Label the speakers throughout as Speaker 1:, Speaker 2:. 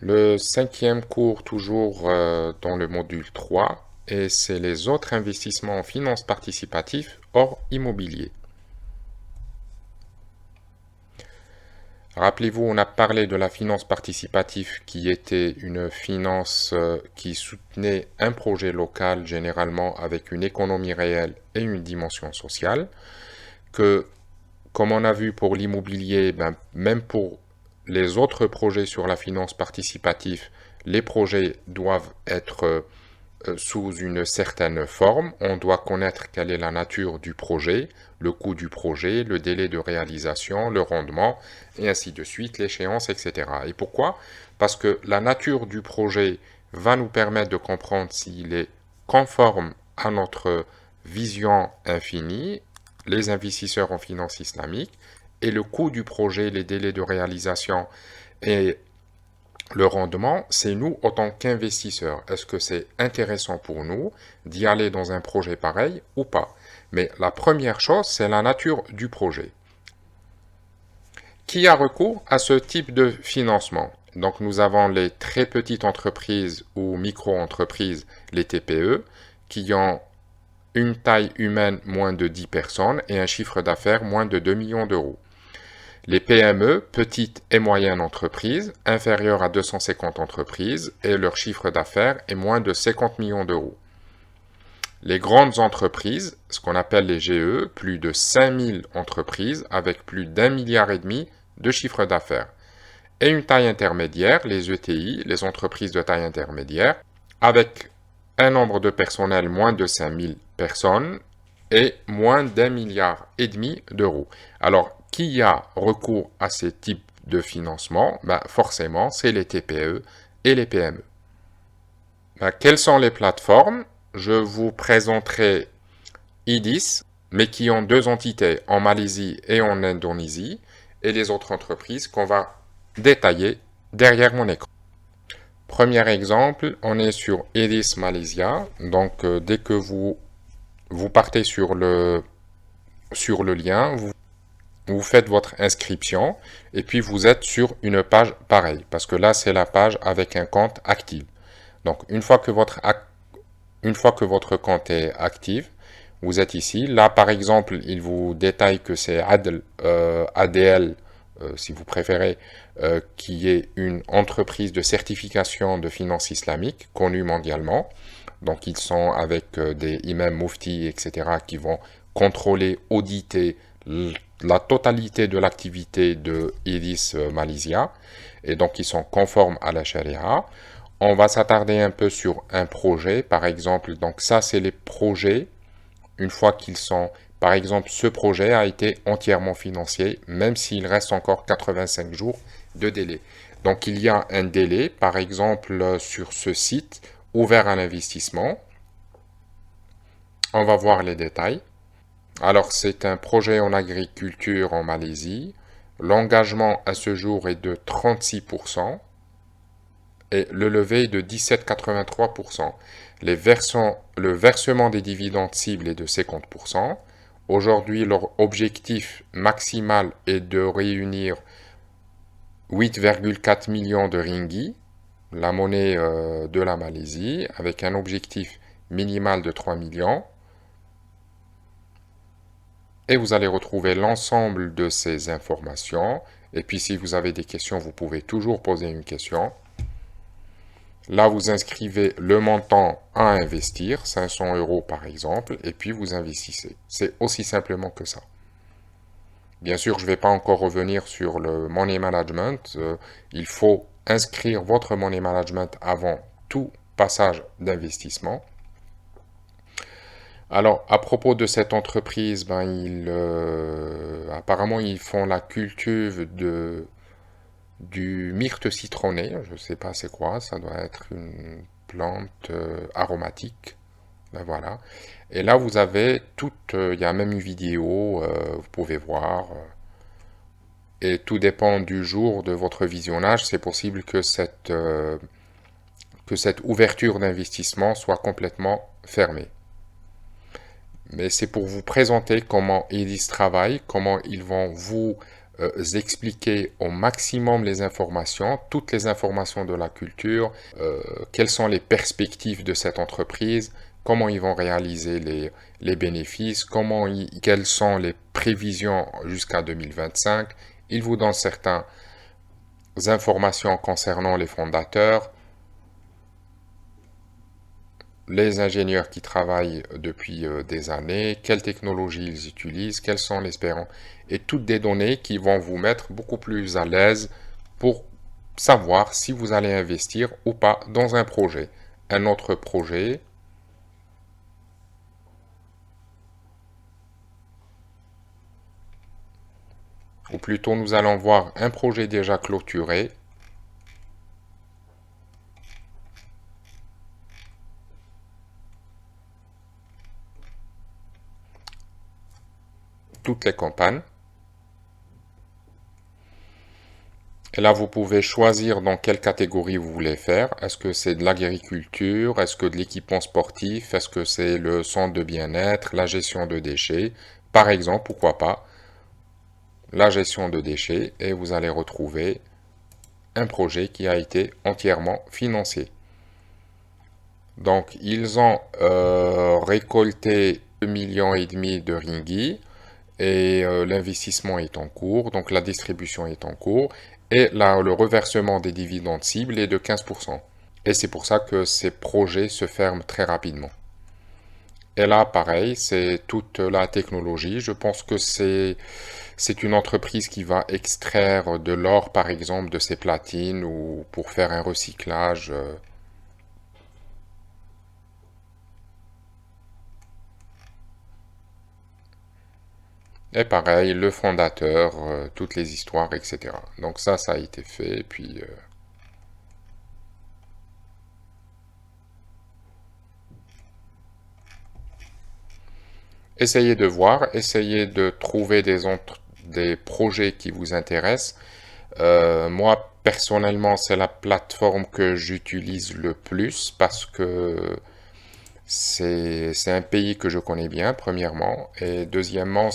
Speaker 1: Le cinquième cours, toujours dans le module 3, et c'est les autres investissements en finance participative hors immobilier. Rappelez-vous, on a parlé de la finance participative qui était une finance qui soutenait un projet local généralement avec une économie réelle et une dimension sociale, que comme on a vu pour l'immobilier, même pour les autres projets sur la finance participative, les projets doivent être sous une certaine forme. On doit connaître quelle est la nature du projet, le coût du projet, le délai de réalisation, le rendement, et ainsi de suite, l'échéance, etc. Et pourquoi? Parce que la nature du projet va nous permettre de comprendre s'il est conforme à notre vision infinie, les investisseurs en finance islamique, et le coût du projet, les délais de réalisation et le rendement, c'est nous en tant qu'investisseurs. Est-ce que c'est intéressant pour nous d'y aller dans un projet pareil ou pas? Mais la première chose, c'est la nature du projet. Qui a recours à ce type de financement? Donc nous avons les très petites entreprises ou micro-entreprises, les TPE, qui ont une taille humaine moins de 10 personnes et un chiffre d'affaires moins de 2 millions d'euros. Les PME, petites et moyennes entreprises, inférieures à 250 entreprises et leur chiffre d'affaires est moins de 50 millions d'euros. Les grandes entreprises, ce qu'on appelle les GE, plus de 5000 entreprises avec plus d'1,5 milliard de chiffre d'affaires. Et une taille intermédiaire, les ETI, les entreprises de taille intermédiaire, avec un nombre de personnel moins de 5000 personnes et moins d'1,5 milliard d'euros. Alors, qui a recours à ces types de financement? Forcément, c'est les TPE et les PME. Quelles sont les plateformes? Je vous présenterai IDIS, mais qui ont deux entités en Malaisie et en Indonésie, et les autres entreprises qu'on va détailler derrière mon écran. Premier exemple, on est sur IDIS Malaysia. Donc, dès que vous partez sur le lien, vous faites votre inscription et puis vous êtes sur une page pareille parce que là c'est la page avec un compte actif. Donc une fois que votre compte est actif, vous êtes ici. Là par exemple, il vous détaille que c'est ADL si vous préférez, qui est une entreprise de certification de finance islamique connue mondialement. Donc ils sont avec des imams muftis, etc., qui vont contrôler, auditer la totalité de l'activité de IDIS Malaysia. Et donc ils sont conformes à la charia. On va s'attarder un peu sur un projet, par exemple. Donc ça, c'est les projets, une fois qu'ils sont... Par exemple, ce projet a été entièrement financé, même s'il reste encore 85 jours de délai. Donc il y a un délai, par exemple, sur ce site, ouvert à l'investissement. On va voir les détails. Alors, c'est un projet en agriculture en Malaisie. L'engagement à ce jour est de 36% et le levé est de 17,83%. Le versement des dividendes cibles est de 50%. Aujourd'hui, leur objectif maximal est de réunir 8,4 millions de ringgit, la monnaie de la Malaisie, avec un objectif minimal de 3 millions. Et vous allez retrouver l'ensemble de ces informations. Et puis si vous avez des questions, vous pouvez toujours poser une question. Là, vous inscrivez le montant à investir, 500 euros par exemple, et puis vous investissez. C'est aussi simplement que ça. Bien sûr, je ne vais pas encore revenir sur le money management. Il faut inscrire votre money management avant tout passage d'investissement. Alors, à propos de cette entreprise, apparemment, ils font la culture du myrte citronné. Je ne sais pas c'est quoi, ça doit être une plante aromatique. Voilà. Et là, vous avez il y a même une vidéo, vous pouvez voir. Et tout dépend du jour de votre visionnage. C'est possible que cette ouverture d'investissement soit complètement fermée. Mais c'est pour vous présenter comment IDIS travaille, comment ils vont vous expliquer au maximum les informations, toutes les informations de la culture, quelles sont les perspectives de cette entreprise, comment ils vont réaliser les bénéfices, quelles sont les prévisions jusqu'à 2025. Ils vous donnent certaines informations concernant les fondateurs, les ingénieurs qui travaillent depuis des années, quelles technologies ils utilisent, quels sont les espérants, et toutes des données qui vont vous mettre beaucoup plus à l'aise pour savoir si vous allez investir ou pas dans un projet. Un autre projet, ou plutôt nous allons voir un projet déjà clôturé. Toutes les campagnes. Et là, vous pouvez choisir dans quelle catégorie vous voulez faire. Est-ce que c'est de l'agriculture? Est-ce que de l'équipement sportif? Est-ce que c'est le centre de bien-être? La gestion de déchets? Par exemple, pourquoi pas la gestion de déchets, et vous allez retrouver un projet qui a été entièrement financé. Donc, ils ont récolté 2,5 millions de ringgit. Et l'investissement est en cours, donc la distribution est en cours, et là, le reversement des dividendes cibles est de 15%. Et c'est pour ça que ces projets se ferment très rapidement. Et là, pareil, c'est toute la technologie. Je pense que c'est une entreprise qui va extraire de l'or, par exemple, de ses platines, ou pour faire un recyclage. Et pareil, le fondateur, toutes les histoires, etc. Donc ça a été fait. Et puis, essayez de voir, essayez de trouver des projets qui vous intéressent. Moi, personnellement, c'est la plateforme que j'utilise le plus parce que c'est un pays que je connais bien, premièrement. Et deuxièmement,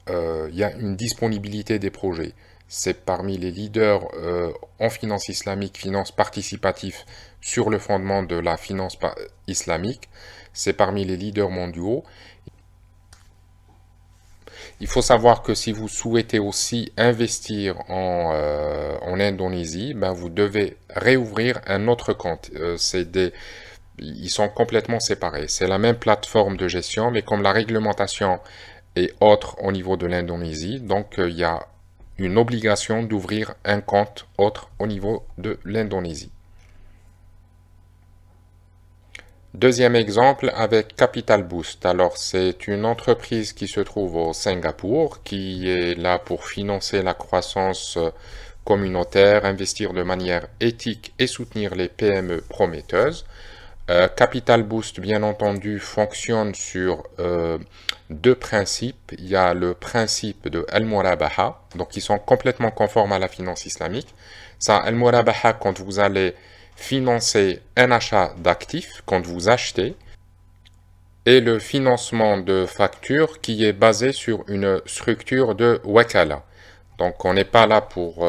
Speaker 1: il y a une disponibilité des projets. C'est parmi les leaders en finance islamique, finance participative sur le fondement de la finance islamique. C'est parmi les leaders mondiaux. Il faut savoir que si vous souhaitez aussi investir en Indonésie, ben vous devez réouvrir un autre compte. Ils sont complètement séparés. C'est la même plateforme de gestion, mais comme la réglementation est autre au niveau de l'Indonésie, donc il y a une obligation d'ouvrir un compte autre au niveau de l'Indonésie. Deuxième exemple avec Capital Boost. Alors, c'est une entreprise qui se trouve au Singapour, qui est là pour financer la croissance communautaire, investir de manière éthique et soutenir les PME prometteuses. Capital Boost, bien entendu, fonctionne sur deux principes. Il y a le principe de Al-Murabaha, donc ils sont complètement conformes à la finance islamique. Ça, Al-Murabaha, quand vous allez financer un achat d'actifs, quand vous achetez, et le financement de factures qui est basé sur une structure de wakala. Donc on n'est pas là pour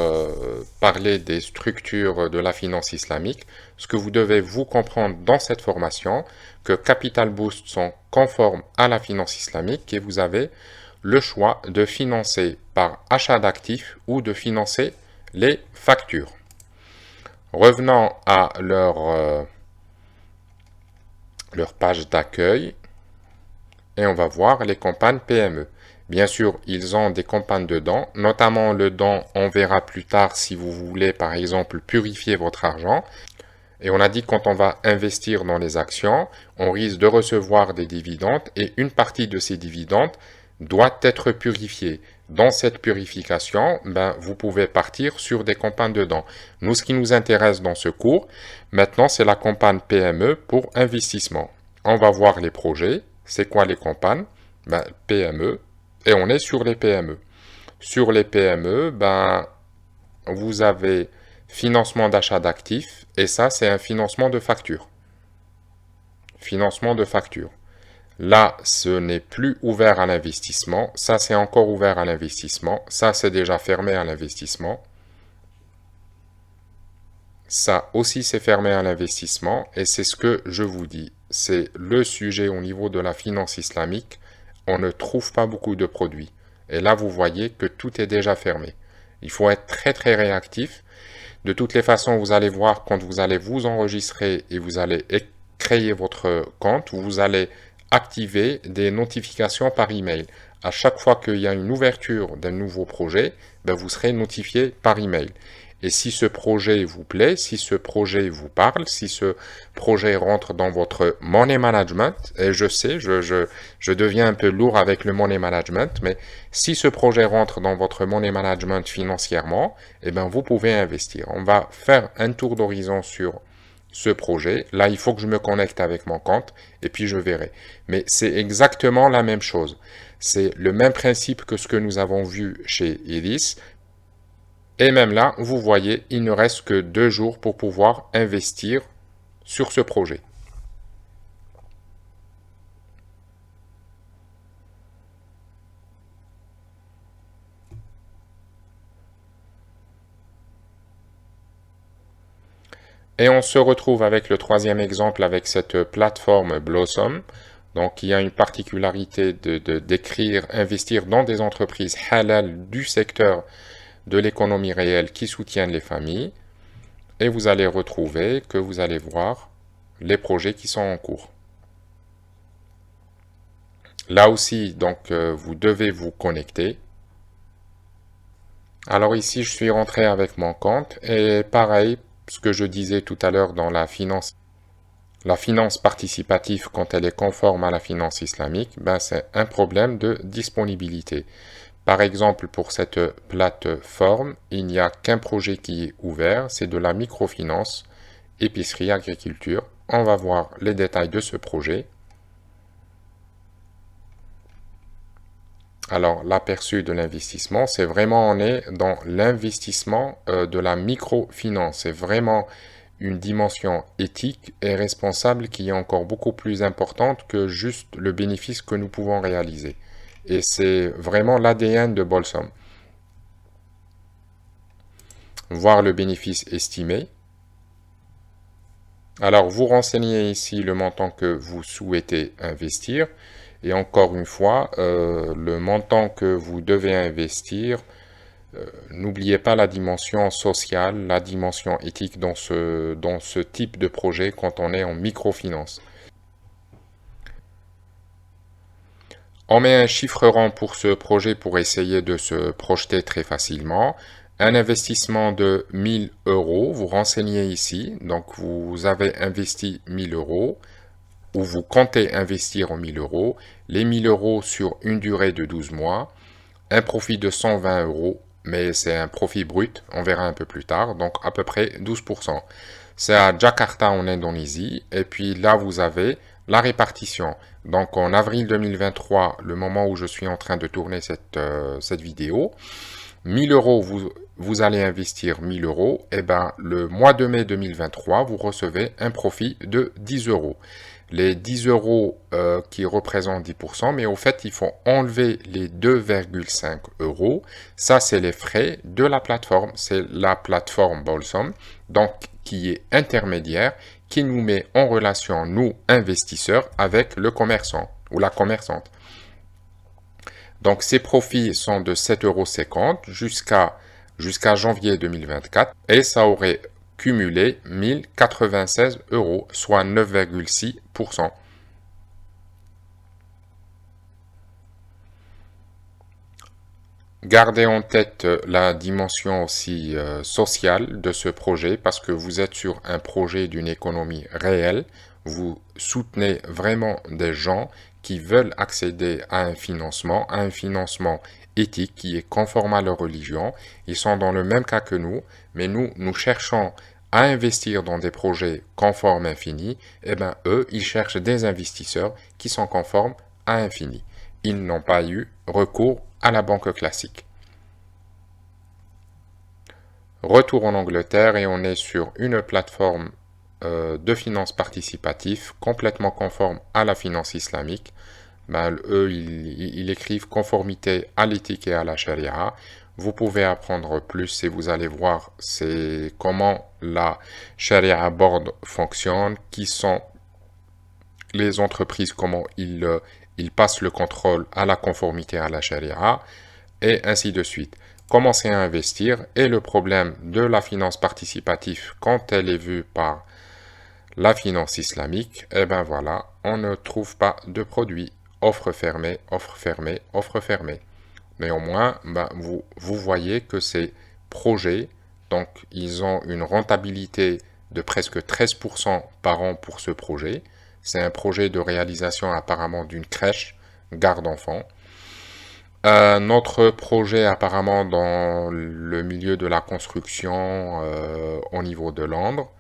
Speaker 1: parler des structures de la finance islamique. Ce que vous devez vous comprendre dans cette formation, que Capital Boost sont conformes à la finance islamique et vous avez le choix de financer par achat d'actifs ou de financer les factures. Revenons à leur page d'accueil et on va voir les campagnes PME. Bien sûr, ils ont des campagnes de dons, notamment le don, on verra plus tard si vous voulez par exemple purifier votre argent. Et on a dit que quand on va investir dans les actions, on risque de recevoir des dividendes et une partie de ces dividendes doit être purifiée. Dans cette purification, vous pouvez partir sur des campagnes de dons. Nous, ce qui nous intéresse dans ce cours, maintenant, c'est la campagne PME pour investissement. On va voir les projets. C'est quoi les campagnes? PME. Et on est sur les PME. Sur les PME, vous avez financement d'achat d'actifs, et ça, c'est un financement de facture. Financement de facture. Là, ce n'est plus ouvert à l'investissement. Ça, c'est encore ouvert à l'investissement. Ça, c'est déjà fermé à l'investissement. Ça aussi, c'est fermé à l'investissement. Et c'est ce que je vous dis. C'est le sujet au niveau de la finance islamique. On ne trouve pas beaucoup de produits. Et là, vous voyez que tout est déjà fermé. Il faut être très, très réactif. De toutes les façons, vous allez voir quand vous allez vous enregistrer et vous allez créer votre compte, vous allez activer des notifications par email. À chaque fois qu'il y a une ouverture d'un nouveau projet, ben vous serez notifié par email. Et si ce projet vous plaît, si ce projet vous parle, si ce projet rentre dans votre money management, et je sais, je deviens un peu lourd avec le money management, mais si ce projet rentre dans votre money management financièrement, eh ben vous pouvez investir. On va faire un tour d'horizon sur ce projet. Là, il faut que je me connecte avec mon compte et puis je verrai. Mais c'est exactement la même chose. C'est le même principe que ce que nous avons vu chez Elis. Et même là, vous voyez, il ne reste que 2 jours pour pouvoir investir sur ce projet. Et on se retrouve avec le troisième exemple avec cette plateforme Blossom. Donc, il y a une particularité d'écrire, investir dans des entreprises halal du secteur de l'économie réelle qui soutiennent les familles. Et vous allez retrouver que vous allez voir les projets qui sont en cours. Là aussi, donc, vous devez vous connecter. Alors ici, je suis rentré avec mon compte et pareil, ce que je disais tout à l'heure dans la finance participative, quand elle est conforme à la finance islamique, ben c'est un problème de disponibilité. Par exemple, pour cette plateforme, il n'y a qu'un projet qui est ouvert, c'est de la microfinance, épicerie, agriculture. On va voir les détails de ce projet. Alors, l'aperçu de l'investissement, c'est vraiment, on est dans l'investissement de la microfinance. C'est vraiment une dimension éthique et responsable qui est encore beaucoup plus importante que juste le bénéfice que nous pouvons réaliser. Et c'est vraiment l'ADN de Bolsom. Voir le bénéfice estimé. Alors, vous renseignez ici le montant que vous souhaitez investir. Et encore une fois, le montant que vous devez investir, n'oubliez pas la dimension sociale, la dimension éthique dans ce type de projet quand on est en microfinance. On met un chiffre rond pour ce projet pour essayer de se projeter très facilement. Un investissement de 1000 euros, vous renseignez ici, donc vous avez investi 1000 euros, ou vous comptez investir en 1000 euros, les 1000 euros sur une durée de 12 mois, un profit de 120 euros, mais c'est un profit brut, on verra un peu plus tard, donc à peu près 12%. C'est à Jakarta en Indonésie, et puis là vous avez la répartition. Donc en avril 2023, le moment où je suis en train de tourner cette vidéo, 1000 euros, vous allez investir 1000 euros, et ben le mois de mai 2023, vous recevez un profit de 10 euros. Les 10 euros qui représentent 10%, mais au fait, il faut enlever les 2,5 euros. Ça, c'est les frais de la plateforme. C'est la plateforme Bolsom, donc qui est intermédiaire, qui nous met en relation, nous, investisseurs, avec le commerçant ou la commerçante. Donc, ces profits sont de 7,50 € jusqu'à janvier 2024 et ça aurait cumulé 1096 euros, soit 9,6%. Gardez en tête la dimension aussi sociale de ce projet parce que vous êtes sur un projet d'une économie réelle. Vous soutenez vraiment des gens qui veulent accéder à un financement éthique qui est conforme à leur religion. Ils sont dans le même cas que nous, mais nous cherchons à investir dans des projets conformes infini. Et bien eux, ils cherchent des investisseurs qui sont conformes à infini. Ils n'ont pas eu recours à la banque classique. Retour en Angleterre et on est sur une plateforme de finance participative complètement conforme à la finance islamique. Ben, eux, ils écrivent conformité à l'éthique et à la charia. Vous pouvez apprendre plus et vous allez voir c'est comment la charia board fonctionne, qui sont les entreprises, comment ils passent le contrôle à la conformité à la charia, et ainsi de suite. Commencez à investir, et le problème de la finance participative quand elle est vue par la finance islamique, eh ben voilà, on ne trouve pas de produits. Offre fermée, offre fermée, offre fermée. Néanmoins, ben, vous voyez que ces projets, donc ils ont une rentabilité de presque 13% par an pour ce projet. C'est un projet de réalisation apparemment d'une crèche garde-enfants. Un autre projet apparemment dans le milieu de la construction au niveau de Londres,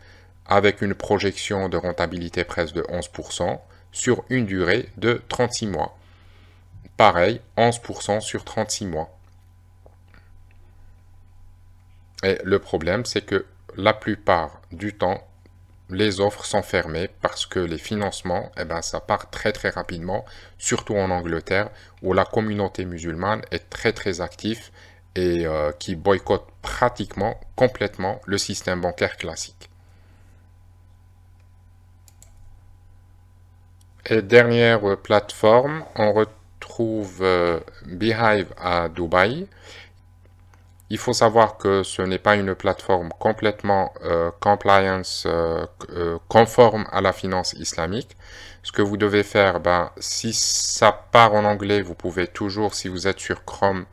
Speaker 1: avec une projection de rentabilité presque de 11% sur une durée de 36 mois. Pareil, 11% sur 36 mois. Et le problème, c'est que la plupart du temps, les offres sont fermées parce que les financements, eh ben, ça part très très rapidement, surtout en Angleterre, où la communauté musulmane est très très active et qui boycotte pratiquement complètement le système bancaire classique. Et dernière plateforme, on retrouve Beehive à Dubaï. Il faut savoir que ce n'est pas une plateforme complètement compliance conforme à la finance islamique. Ce que vous devez faire, ben, si ça part en anglais, vous pouvez toujours, si vous êtes sur Chrome,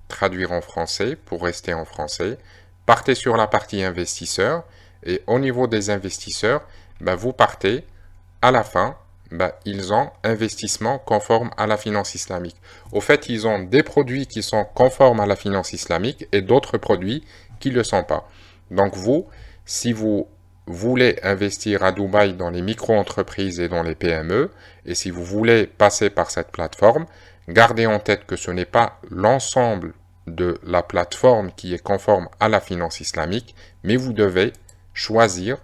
Speaker 1: traduire en français pour rester en français. Partez sur la partie investisseurs et au niveau des investisseurs, ben, vous partez à la fin. Ben, ils ont investissement conforme à la finance islamique. Au fait, ils ont des produits qui sont conformes à la finance islamique et d'autres produits qui ne le sont pas. Donc vous, si vous voulez investir à Dubaï dans les micro-entreprises et dans les PME, et si vous voulez passer par cette plateforme, gardez en tête que ce n'est pas l'ensemble de la plateforme qui est conforme à la finance islamique, mais vous devez choisir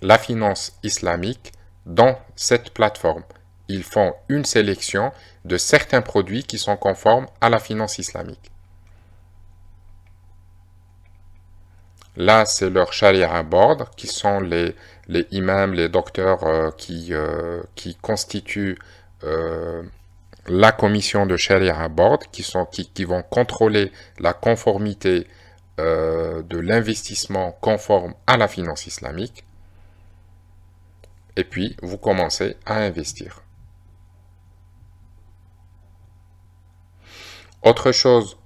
Speaker 1: la finance islamique dans cette plateforme. Ils font une sélection de certains produits qui sont conformes à la finance islamique. Là, c'est leur Sharia Board, qui sont les imams, les docteurs qui constituent la commission de Sharia Board, qui vont contrôler la conformité de l'investissement conforme à la finance islamique. Et puis, vous commencez à investir. Autre chose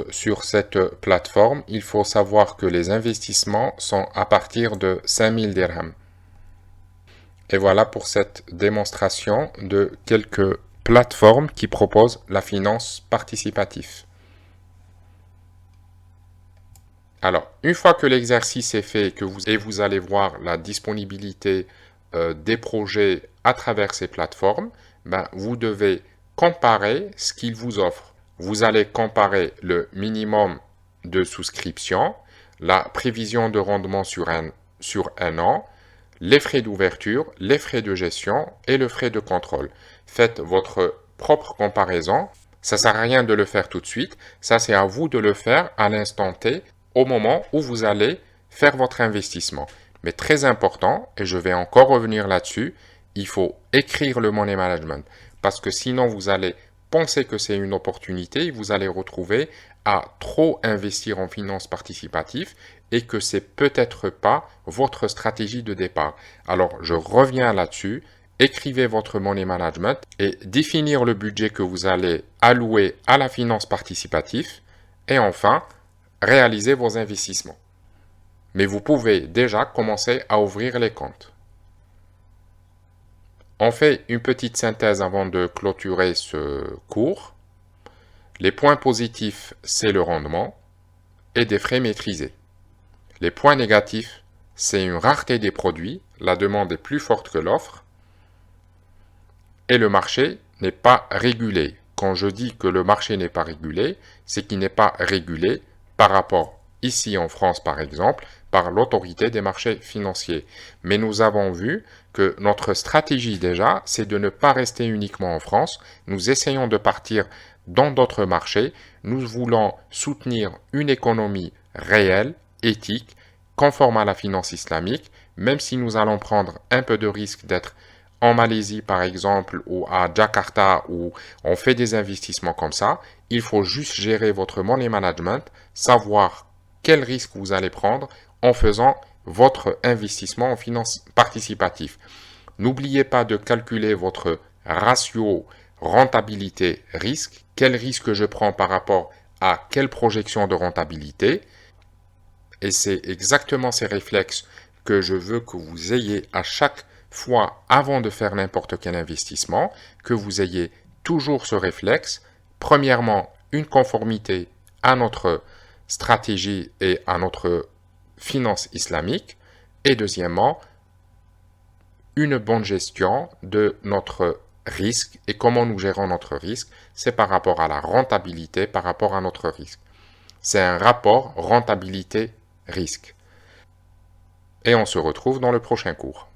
Speaker 1: sur cette plateforme, il faut savoir que les investissements sont à partir de 5000 dirhams. Et voilà pour cette démonstration de quelques plateformes qui proposent la finance participative. Alors, une fois que l'exercice est fait et vous allez voir la disponibilité des projets à travers ces plateformes, ben, vous devez comparer ce qu'ils vous offrent. Vous allez comparer le minimum de souscription, la prévision de rendement sur un an, les frais d'ouverture, les frais de gestion et le frais de contrôle. Faites votre propre comparaison. Ça ne sert à rien de le faire tout de suite. Ça, c'est à vous de le faire à l'instant T, au moment où vous allez faire votre investissement. Mais très important, et je vais encore revenir là-dessus, il faut écrire le money management. Parce que sinon, vous allez penser que c'est une opportunité, vous allez retrouver à trop investir en finance participative et que c'est peut-être pas votre stratégie de départ. Alors, je reviens là-dessus. Écrivez votre money management et définir le budget que vous allez allouer à la finance participative. Et enfin, réaliser vos investissements. Mais vous pouvez déjà commencer à ouvrir les comptes. On fait une petite synthèse avant de clôturer ce cours. Les points positifs, c'est le rendement et des frais maîtrisés. Les points négatifs, c'est une rareté des produits, la demande est plus forte que l'offre et le marché n'est pas régulé. Quand je dis que le marché n'est pas régulé, c'est qu'il n'est pas régulé par rapport ici en France par exemple, par l'autorité des marchés financiers. Mais nous avons vu que notre stratégie déjà, c'est de ne pas rester uniquement en France. Nous essayons de partir dans d'autres marchés. Nous voulons soutenir une économie réelle, éthique, conforme à la finance islamique, même si nous allons prendre un peu de risque d'être en Malaisie par exemple ou à Jakarta où on fait des investissements comme ça, il faut juste gérer votre money management, savoir quel risque vous allez prendre en faisant votre investissement en finance participative. N'oubliez pas de calculer votre ratio rentabilité-risque, quel risque je prends par rapport à quelle projection de rentabilité. Et c'est exactement ces réflexes que je veux que vous ayez à chaque fois avant de faire n'importe quel investissement, que vous ayez toujours ce réflexe. Premièrement, une conformité à notre stratégie et à notre finance islamique. Et deuxièmement, une bonne gestion de notre risque. Et comment nous gérons notre risque, c'est par rapport à la rentabilité, par rapport à notre risque. C'est un rapport rentabilité-risque. Et on se retrouve dans le prochain cours.